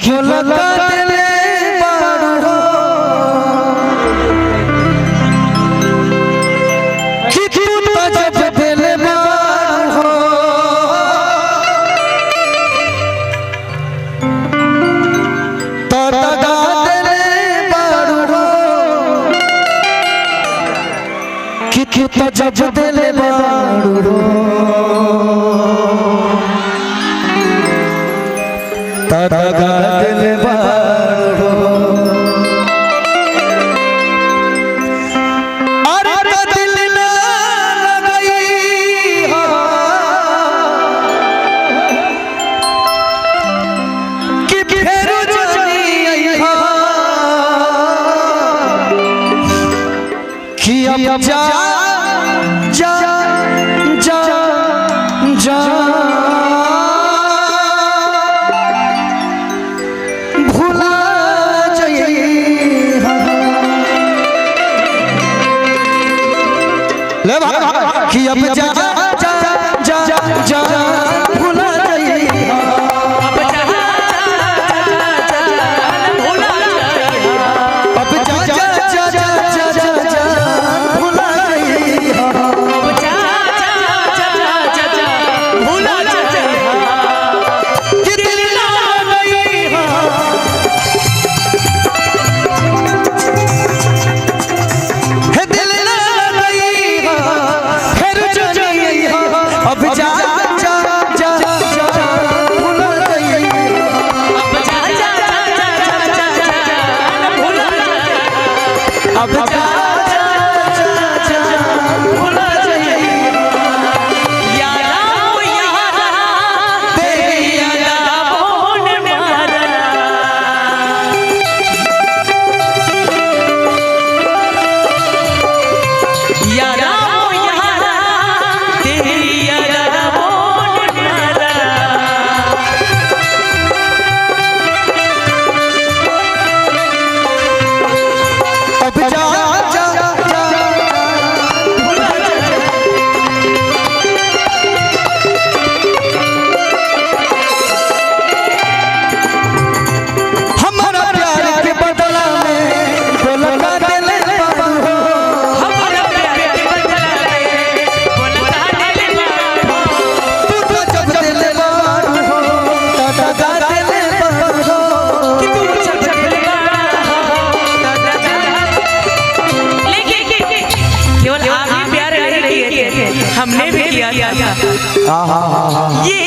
भूलता दिले बाड़ो कि तू जब दिले बाड़ो तो दगा दिले बाड़ो कि तू जब दिले बाड़ो दगा दिल बाड़ो अरे दिल ना लगई हो कि फिर जनी आई हो कि अब जा जा जा जा ले कि अब जा जा जा जा भूला जाइए अब जा भूला जाइए अब जा जा जा जा जा जा भूला जाइए अब जा जा जा जा भूला जाइए कि दिल ना गई हो है दिल ना अब जा जा जा जा भूला जाइए अब जा जा जा जा जा भूला जाइए अब जा जा जा जा भूला जाइए यारा यारा तेरी यादों ने मारा यारा अब जा जा जा भूला जाइए हमारा प्यार के बदला में बोलता दिले बाड़ो हमारा प्यार के बदला में बोलता दिले बाड़ो तू जब दिले बाड़ो दगा दिले बाड़ो कि तू जब दिले केवल आप ही प्यार नहीं किए थे हमने भी किया था ये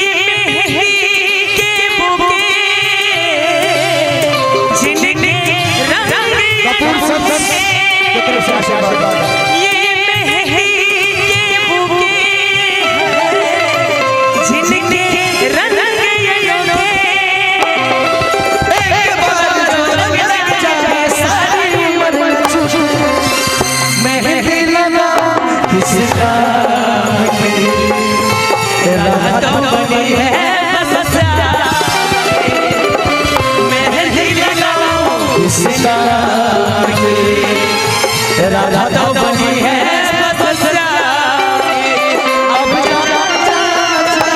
मेहंदी के बुके जिनके रंग ये मेहंदी के बुके जिनके रंग एक बार जो रंग जाए सारी उम्र मेहंदी लगा किसका रात बनी है बसरा मेहंदी लगाओ किसका रात बनी है बसरा अब जा जा जा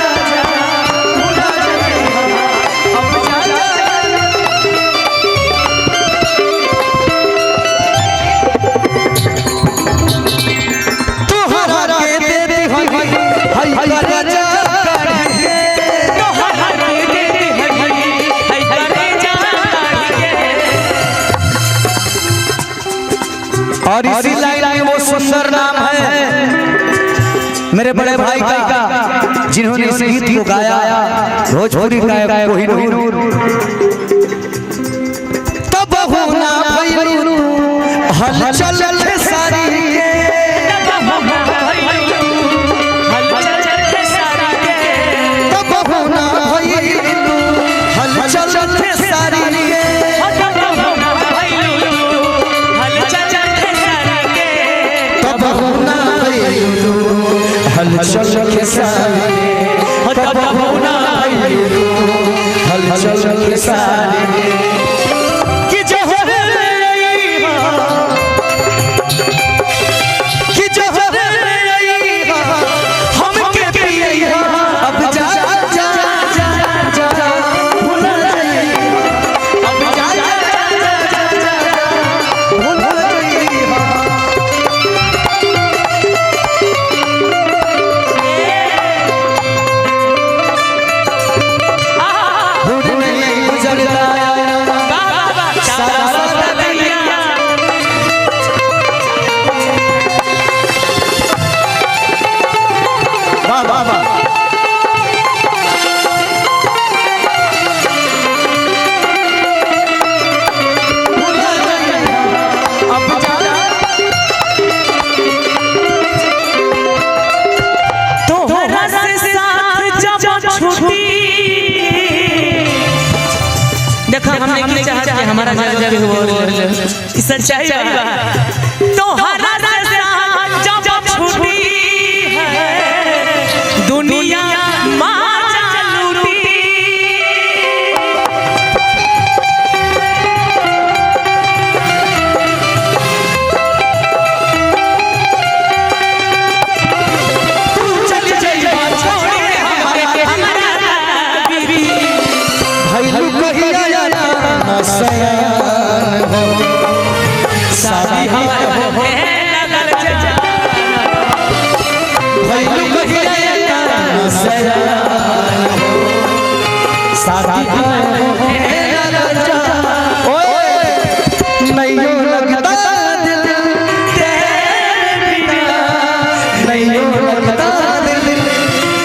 भूला जाइए अब जा जा तोहरा के देते हई करे जा तोहरा के देते हई करे जा और इसी लाइन में वो सुंदर नाम है मेरे बड़े भाई का जिन्होंने इस गीत को गाया भोजपुरी का कोहिनूर तब होना भइलू हलचल सारी हलचल के सारे तब होना हलचल के सारे कि जहर कि जहर हम के पिए अब जा जा जा जा भूला जाइए सच्चाई बा तोहरा जब छूटी है दुनिया माजा लूटी तू चल जाइबा छोड़ी हमारा बीबी भइलू कहिया ना सयान हो शादी हमार होए लगल जा भइलू कहिया ना सयान हो शादी होए लगल जा ओए नैयो लगता दिल तेरे बिना नैयो लगता दिल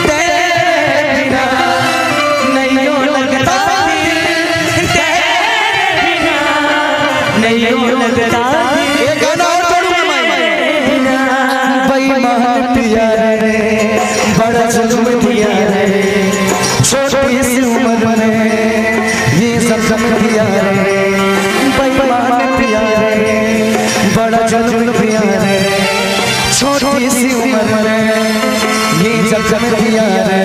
तेरे बिना नैयो लगता नहीं लगता ये गाना और जोड़ूंगा मैं बेईमान पिया रे बड़ा जुल्म किया रे छोटी सी उम्र में ये सब किया रे बेईमान पिया रे बड़ा जुल्म किया रे छोटी सी उम्र में ये सब किया रे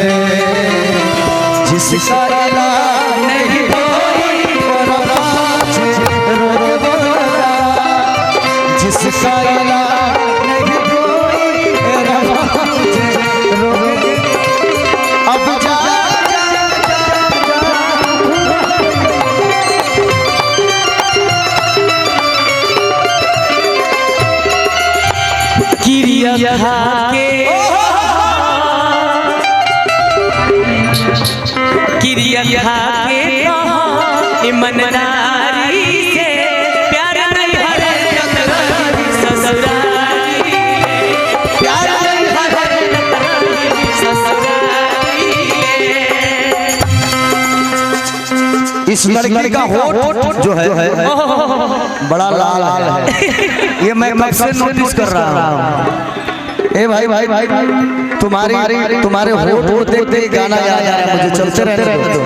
जिसका इलाज नहीं कोई और पाँच रोग बोला जिसका इलाज नहीं कोई और पाँच रोग अब जा किरिया खा के किरिया खा के ईमानदारी से प्यार नहीं हरे ससुरारी प्यार नहीं हरे ससुरारी इस लड़की का होठ जो है बड़ा लाल है ये मैं कब से नोटिस कर रहा हूँ ए भाई तुम्हारे होठ देखते गाना याद आ रहा है मुझे चलते रहने दो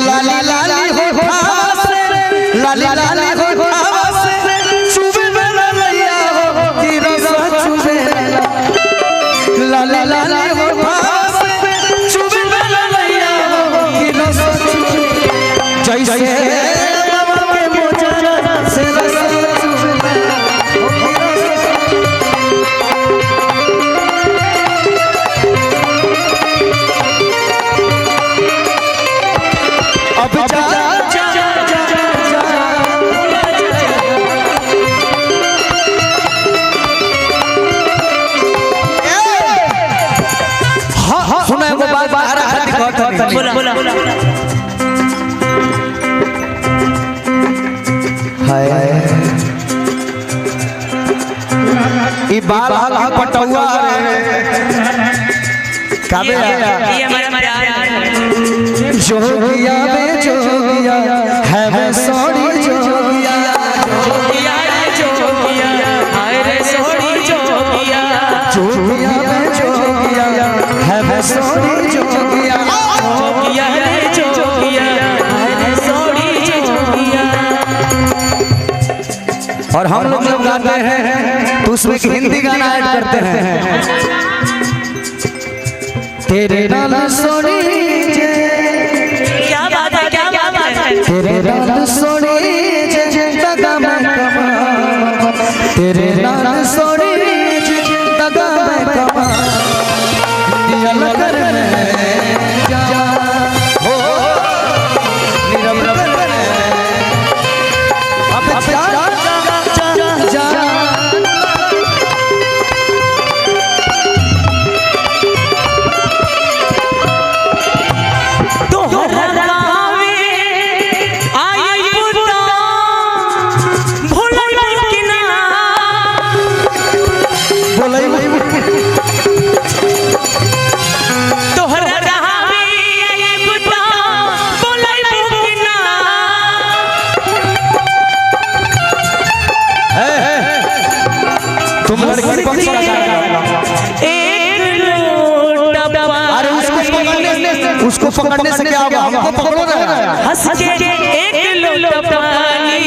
लाली लाली हो लाली लाली हो चुबे मेरा लैया हो कि रसा चुबे लाली लाली हो चुबे मेरा लैया हो कि रसा चुबे जैसे बाबा के मोजा से रसा चुबे अब जा हाँ सुना है वो बात बाहर बोला बोला ये बाल हाल पटुआ काबे ये हमारा प्यार जोगिया में जोगिया है वे सोनी जोगिया जोगिया रे जोगिया हाय रे सोनी जोगिया जोगिया में जोगिया है वे सोनी जोगिया जोगिया रे जोगिया हाय रे सोनी जोगिया और हम लोग जब गाते हैं तो उसमें एक हिंदी गाना ऐड करते हैं तेरे नाल सोनी क्या बात है तेरे नाल सोनी दगा मैं कमा तेरे नाल सोनी दगा मैं कमा दिया लगर में जा हो निरम में अब जा जा तुम लड़की कौन सा उसको पकड़ने से क्या होगा हमको पकड़ो ना हंस के एक लोटा पानी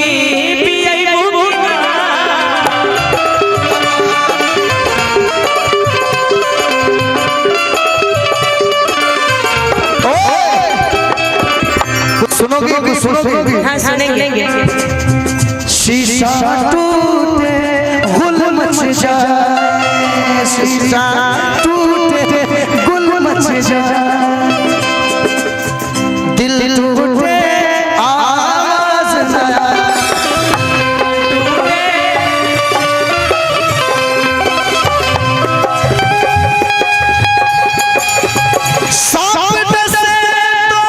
सुनोगी? हाँ सुनेंगे। शीशा टूटे गुल मच जाए, शीशा टूटे गुल मच जाए, दिल टूटे आवाज न आए। सांप डसे तो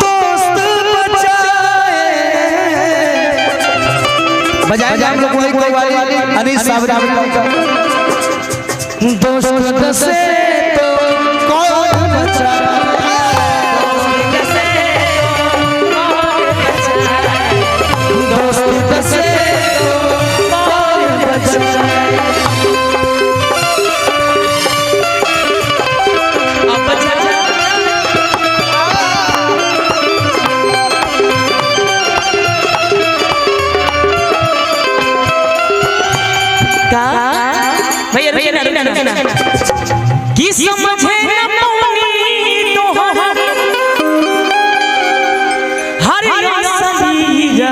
दोस्त बचाए। बजाए हम लोग वही कोई वाली अनीस साहब दोस्त डसे तो कौन बचाए, दोस्त डसे तो कौन बचाए। भैया कि समझे न पौनी तोहरा हर सजीदा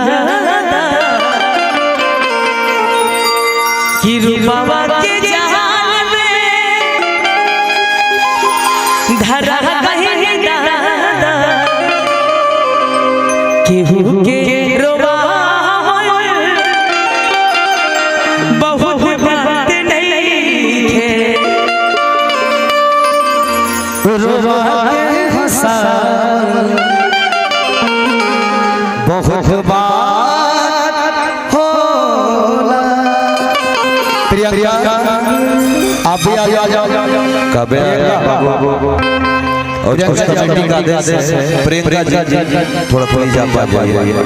कि रूपवा के जहान में धरा कहीं दादा केहू के रोवा बहुत बात नहीं है, रोवा के हंसा बहुत बात होला। प्रियंका आप भी आ जाओ। कब और कुछ कमेटी का आदेश है प्रियंका जी थोड़ा प्लीज आप आ जाइए।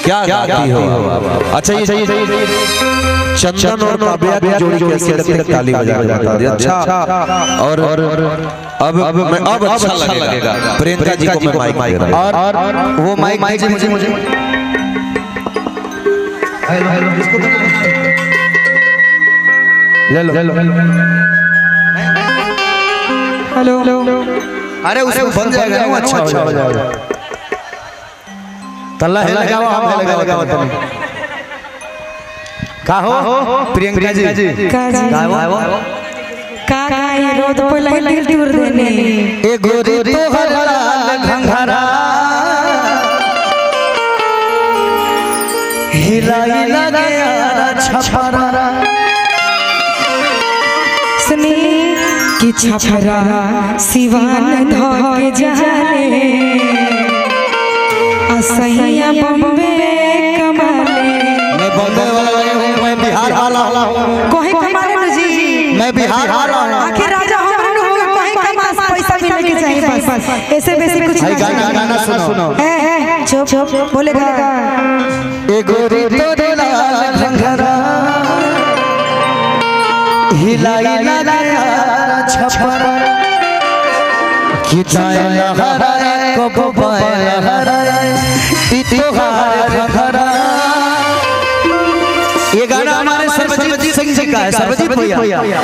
क्या गाती हो? अच्छा ये चंदन और काव्या की जोड़ी कैसी लगती है? ताली बजा बजा। अच्छा और अब अच्छा लगेगा। प्रियंका जी को मैं माइक दे रहा हूं और वो माइक मुझे ले लो। हेलो। अरे उसको बन जाएगा ना, अच्छा हो जाएगा। तल्ला है लगाओ, हम लगाओ तुम। का हो प्रियंका जी? का हो? का ये रोड पे लहल दूर देने ए गोरी तोहर लाल घंघरा हिलाई लगे यार छपरा। सुनी कि छपरा सिवान धोके जाले असैया बम्बे कमाले। मैं बॉम्बे वाला हूँ, मैं बिहार वाला हूँ। कोहे कमाले न जी, मैं बिहार वाला हूँ। आखिर राजा हमन होगा, कोहे कमास पैसा मिले के चाहिए बस, ऐसे बेसी कुछ नहीं। गाना सुनो। है चुप बोलेगा। ए गोरी तोरे लाल घंघरा हिलाई लगे यार छपरा खिंचाए लहराए को बाए लहराए तोहार घंघरा। ये गाना हमारे सर्वजीत सिंह जी का है। सर्वजीत भैया